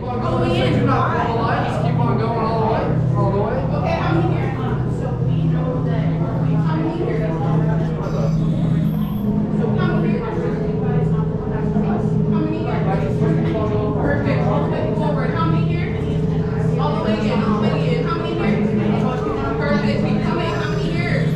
Keep on going. Do not follow the line. Just keep on going all the way. All the way. Okay, how many here? So we know that. How many here? How many here? Perfect. All the way forward. How many here? All the way in. All the way in. How many here? Perfect. Keep coming. How many here?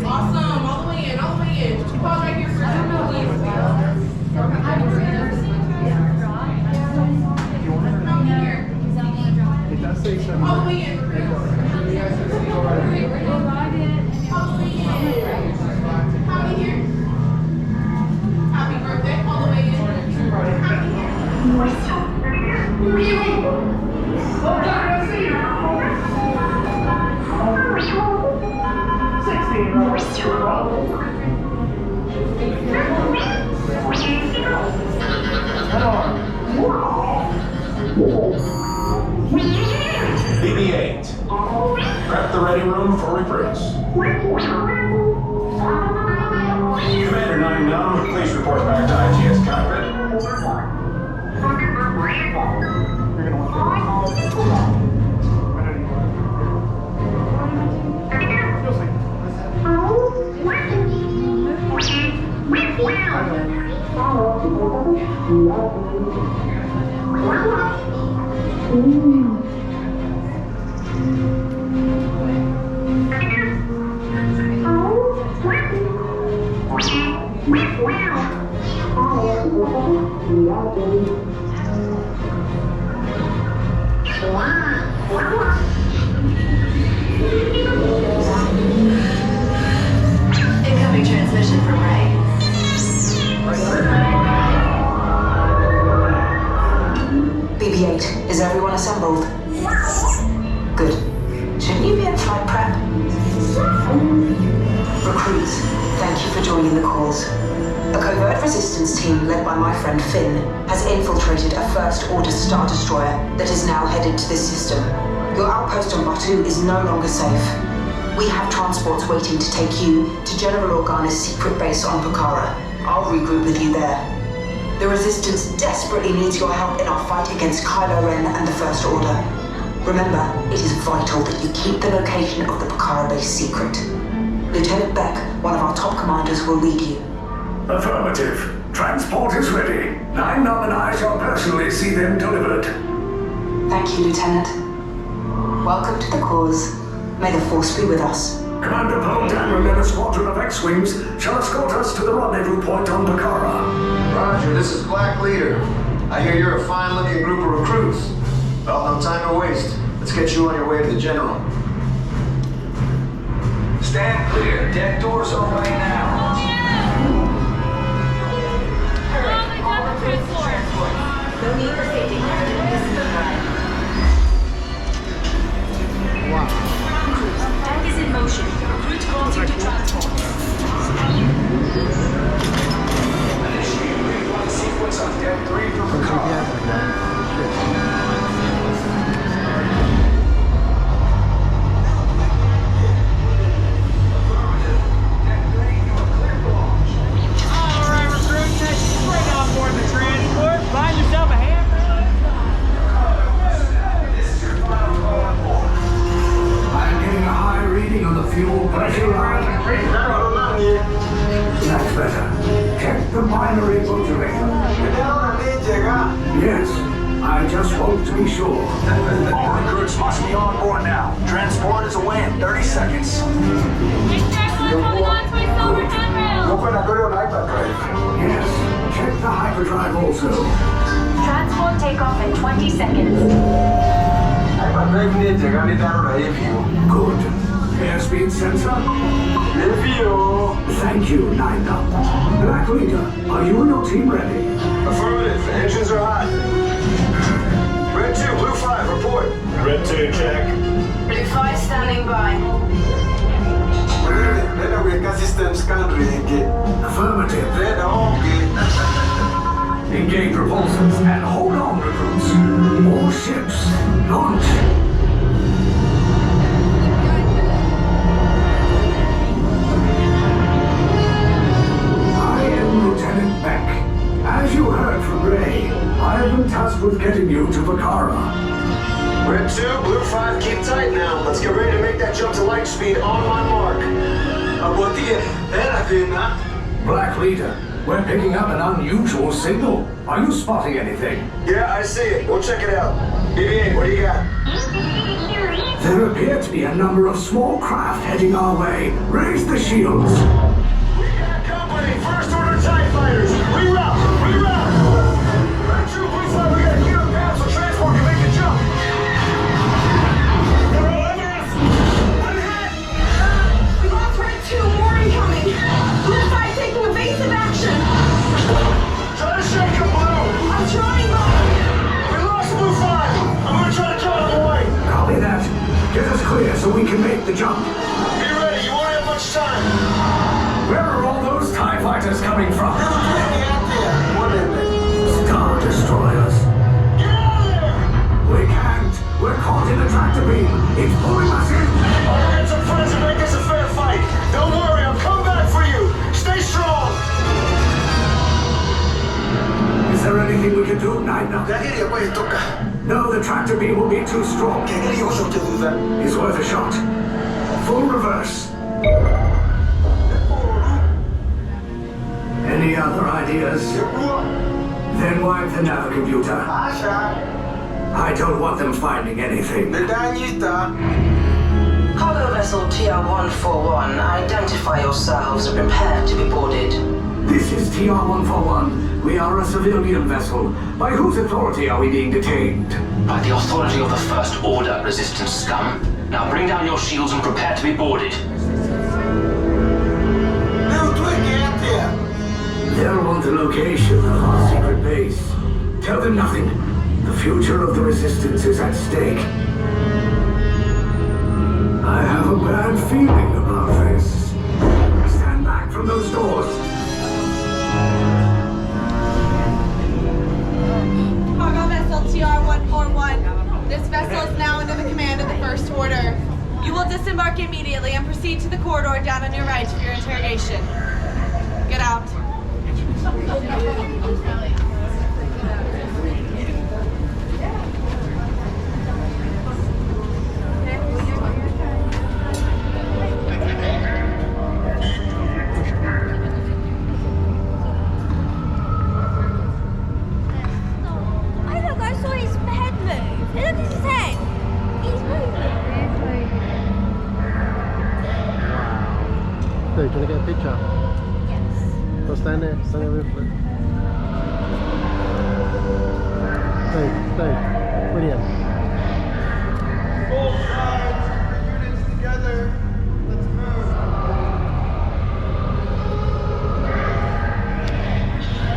Awesome. All the way in. All the way in. Pause right here for a second, please. How many here? It does say something. All the way in. All the way in. How many here? Happy birthday. All the way in. How many here? BB-8. Prep the ready room for recruits. Commander 9-9, please report back to IGS cockpit. Incoming transmission from Ray. BB-8, is everyone assembled? Good. Shouldn't you be in flight prep? Recruits, thank you for joining the calls. A covert resistance team led by my friend Finn has infiltrated a First-Order Star Destroyer that is now headed to this system. Your outpost on Batu is no longer safe. We have transports waiting to take you to General Organa's secret base on Pucara. I'll regroup with you there. The Resistance desperately needs your help in our fight against Kylo Ren and the First Order. Remember, it is vital that you keep the location of the Pucara base secret. Lieutenant Beck, one of our top commanders, will lead you. Affirmative. Transport is ready. 9-9 and I shall personally see them delivered. Thank you, Lieutenant. Welcome to the cause. May the Force be with us. Commander Poe Dameron and a squadron of X-Wings shall escort us to the rendezvous point on Pucara. Roger, this is Black Leader. I hear you're a fine-looking group of recruits. Well, no time to waste. Let's get you on your way to the General. Stand clear. Deck doors open now. No need for safety. This is the ride. Deck is in motion. Recruits closing to transport. Initiate pre-flight sequence on Deck 3 for Pucara. Find yourself a hand. I'm getting a high reading on the fuel pressure line. That's better. Check the binary motivator. Yes, I just want to be sure. All recruits must be on board now. Transport is away in 30 seconds. Yes, check the hyperdrive also. Transport takeoff in 20 seconds. Good. Airspeed sensor? Thank you, 9-9. Black Leader, are you and your team ready? Affirmative. Engines are hot. Red 2, Blue 5, report. Red 2, check. Blue 5 standing by. Affirmative. Engage propulsors and hold on, recruits. All ships, launch. I am Lieutenant Beck. As you heard from Ray, I have been tasked with getting you to Pucara. jump to light speed on my mark. Black Leader, we're picking up an unusual signal. Are you spotting anything? Yeah, I see it. We'll check it out. BB-8, what do you got? There appear to be a number of small craft heading our way. Raise the shields. We got company. First order TIE fighters. Reroute! Reroute! Red Troop, we fly. We gotta gear up paths so transport can make the jump. They're all over us. I'm hit! We lost Red 2, more incoming. Blue 5 taking evasive action. Try to shake him, Blue. I'm trying, Bob. We lost Blue 5. I'm gonna try to cut him away. Copy that. Get us clear so we can make the jump. Be ready. You won't have much time. Where are all those TIE fighters coming from? Star Destroyers. Get out of there! We can't. We're caught in a tractor beam. It's pulling us in. I'll get some friends and make this a fair fight. Don't worry, I'll come back for you. Stay strong. Is there anything we can do, Nina? No, the tractor beam will be too strong. It's worth a shot. Full reverse. Any other ideas? Then wipe the nav computer. I don't want them finding anything. Cargo vessel TR-141, identify yourselves and prepare to be boarded. This is TR-141. We are a civilian vessel. By whose authority are we being detained? By the authority of the First Order, Resistance scum. Now bring down your shields and prepare to be boarded. They'll want the location of our secret base. Tell them nothing. The future of the Resistance is at stake. I have a bad feeling about this. Stand back from those doors. Cargo vessel TR-141. This vessel is now under the command of the First Order. You will disembark immediately and proceed to the corridor down on your right for your interrogation. Get out. Do you want to get a picture? Yes. Go stand there with it. Stay. Brilliant. Full sides, units together. Let's move.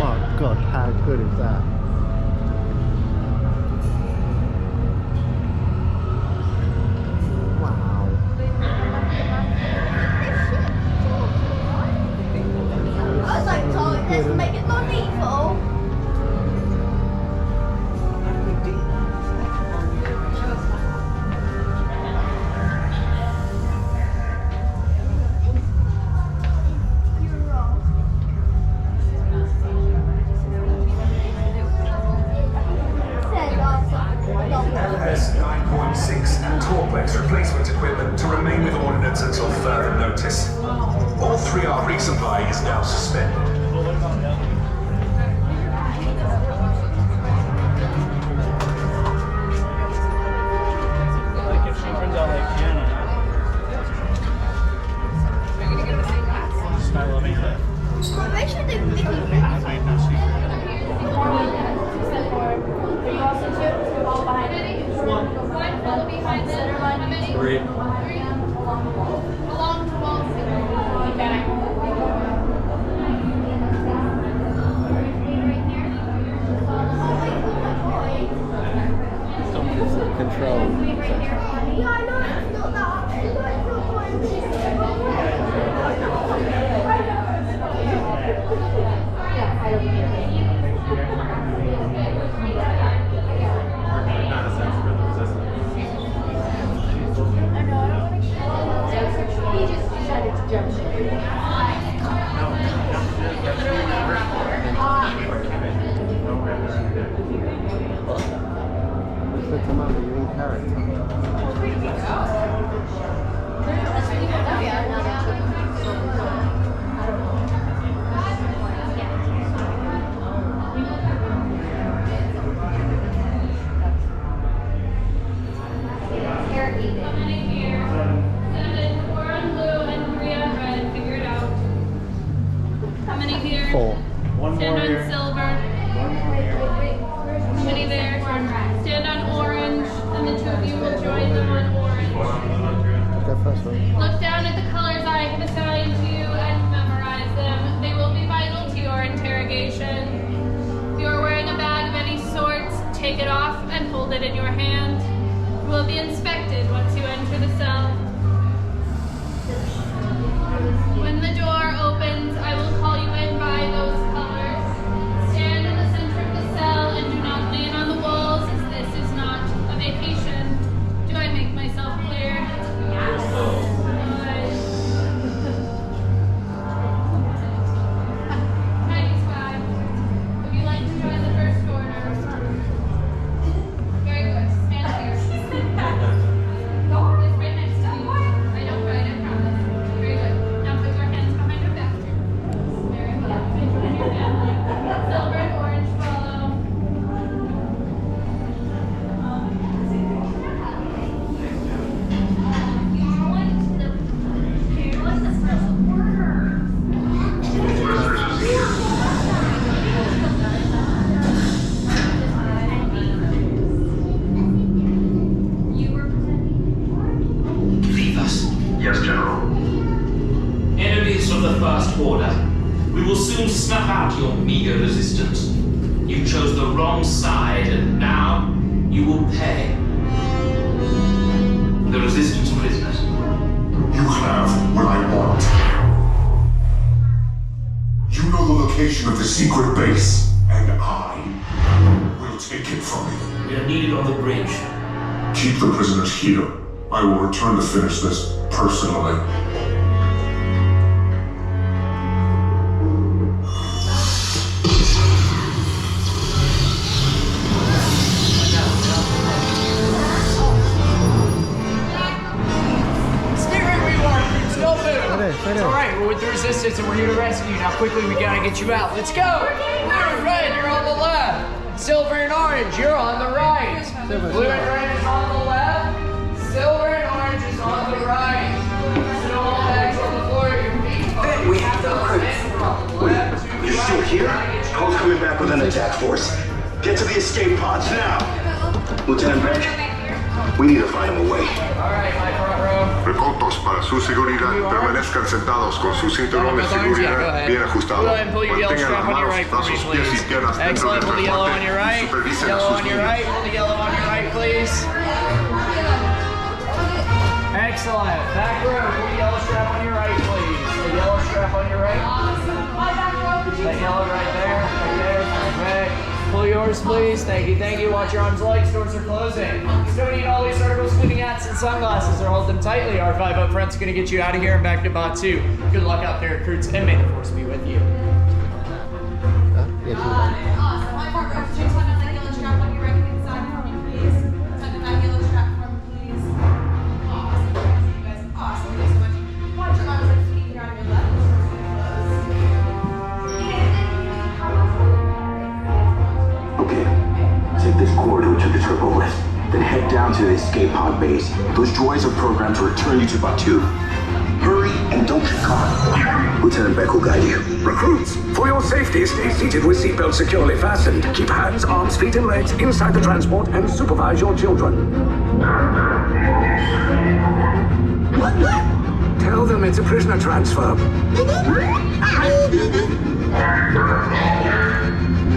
My God, how good is that? Let's make it not lethal. LS 9.6 and Torplex replacement equipment to remain with ordnance until further notice. All 3R resupply is now suspended. They should do Three. along the wall. Control. Yeah, I know it's not that. It's not I know, I don't want to many here? 7, 4 on blue and 3 on red. Figure it out. How many here? 4. Stand on silver. How many there? Stand on orange, and the 2 of you will join them on orange. Go first one. Look down at the colors I have assigned to you and memorize them. They will be vital to your interrogation. If you are wearing a bag of any sort, take it off and hold it in your hand. You will be inspected once you enter the cell. When the door opens, I will call you in by those colors. Stand in the center of the cell and do not lean on the walls, as this is not a vacation. Do I make myself clear? Yes. Would you like to join the first order? Very good. Stand here. It's right next to you. I don't write, I promise. Very good. Now put your hands behind your back. Very good. Join your family. Silver and orange follow. Leave us. Yes, General. Enemies of the First Order. We will soon snuff out your meager resistance. You chose the wrong side, and now you will pay. The Resistance prisoners. You have what I want. You know the location of the secret base, and I will take it from you. We are needed on the bridge. Keep the prisoners here. I will return to finish this personally. Stay right where you are. Still move. Stay It's there. all right. We're with the resistance, and we're here to rescue you. Now, quickly, we gotta get you out. Let's go. Blue and red, you're on the left. Silver and orange, you're on the right. Blue and red is on the left. Silver and orange is on the right. Snowball bags on the floor. Your feet. Hey, we have the recruits. You're still here? Cole's coming back with an attack force. Get to the escape pods now. Lieutenant Beck, we need to find him a way. All right, my front row. Recortos para su seguridad. Permanezcan sentados con sus cinturones de seguridad bien ajustados. Go ahead and pull your yellow strap on your right for me, please. Excellent. Pull the yellow on your right. Yellow on your right. Pull the yellow on your right, please. Excellent. Back row. Pull the yellow strap on your right, please. The yellow strap on your right. That yellow right there. Right there. Okay. Pull yours, please. Thank you. Thank you. Watch your arms and legs. Doors are closing. Still need all these articles, including hats and sunglasses, or hold them tightly. R5 up front's going to get you out of here and back to bot 2. Good luck out there, recruits, and may the force be with you. Yeah, Awesome. My front row, could you tuck that yellow strap on your right hand side for me, please? Tuck that yellow strap for me, please. Awesome. You guys, awesome. Thank you so much. Watch your arms and feet here on your left. Okay, take this corridor to the turbo lift, then head down to the escape pod base. Those droids are programmed to return you to Bot 2. Hurry and don't get caught. Lieutenant Beck will guide you. Recruits, for your safety, stay seated with seatbelts securely fastened. Keep hands, arms, feet, and legs inside the transport and supervise your children. Tell them it's a prisoner transfer.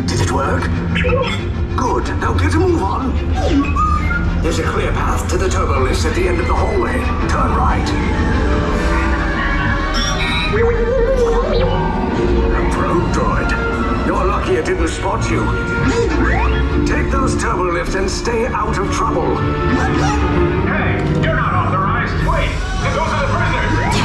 Did it work? Good. Now get a move on. There's a clear path to the turbo lifts at the end of the hallway. Turn right. A probe droid. You're lucky it didn't spot you. Take those turbo lifts and stay out of trouble. Hey, you're not authorized. Wait, those are the prisoners.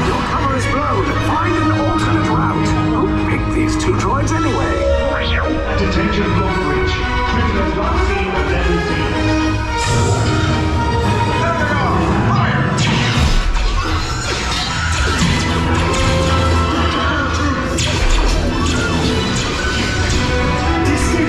Your cover is blown. Find an alternate route. Who picked these two droids anyway? Detention blown breach. Prisoners not seen or deadly seen. This is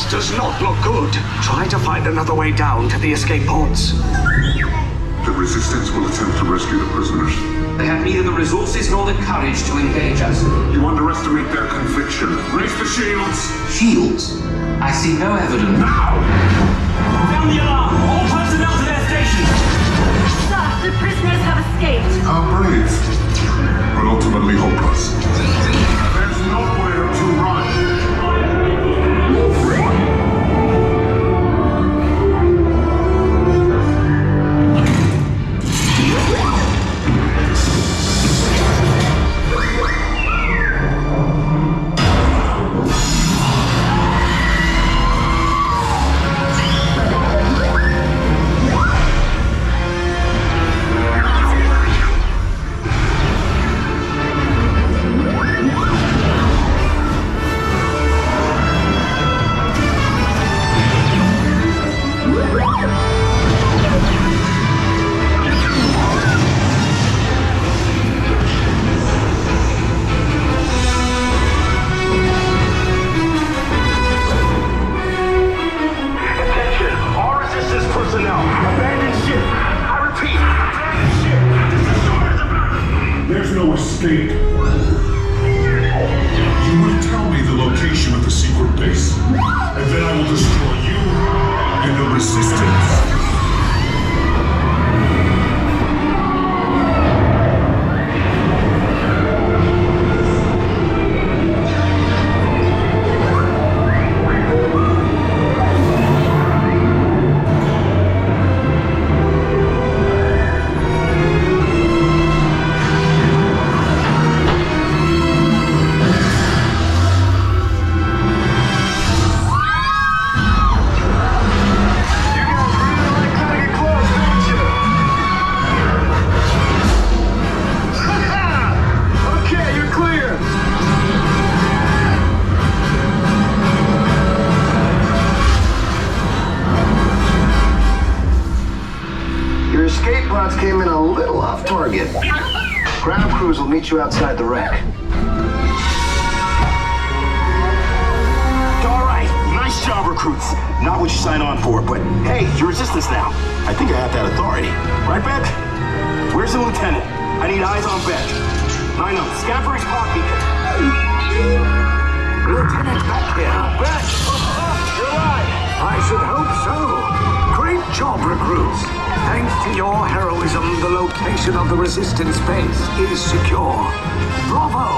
This does not look good. Try to find another way down to the escape pods. The Resistance will attempt to rescue the prisoners. They have neither the resources nor the courage to engage us. You underestimate their conviction. Raise the shields! Shields? I see no evidence. Now! Sound the alarm! All personnel to their stations! Sir, the prisoners have escaped. How brave, but ultimately hopeless. There's nowhere to run. There's no escape. You will tell me the location of the secret base, and then I will destroy you and the Resistance. Came in a little off target. Ground crews will meet you outside the wreck. All right, nice job, recruits. Not what you signed on for, but hey, you're Resistance now. I think I have that authority. Right, Beck? Where's the lieutenant? I need eyes on Beck. Line up, scan for his pod beacon. Lieutenant Beck here. Beck! You're alive! I should hope so. Great job, recruits. Thanks to your heroism, the location of the Resistance base is secure. Bravo!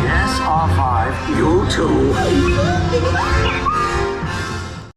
Yes, R5. You too.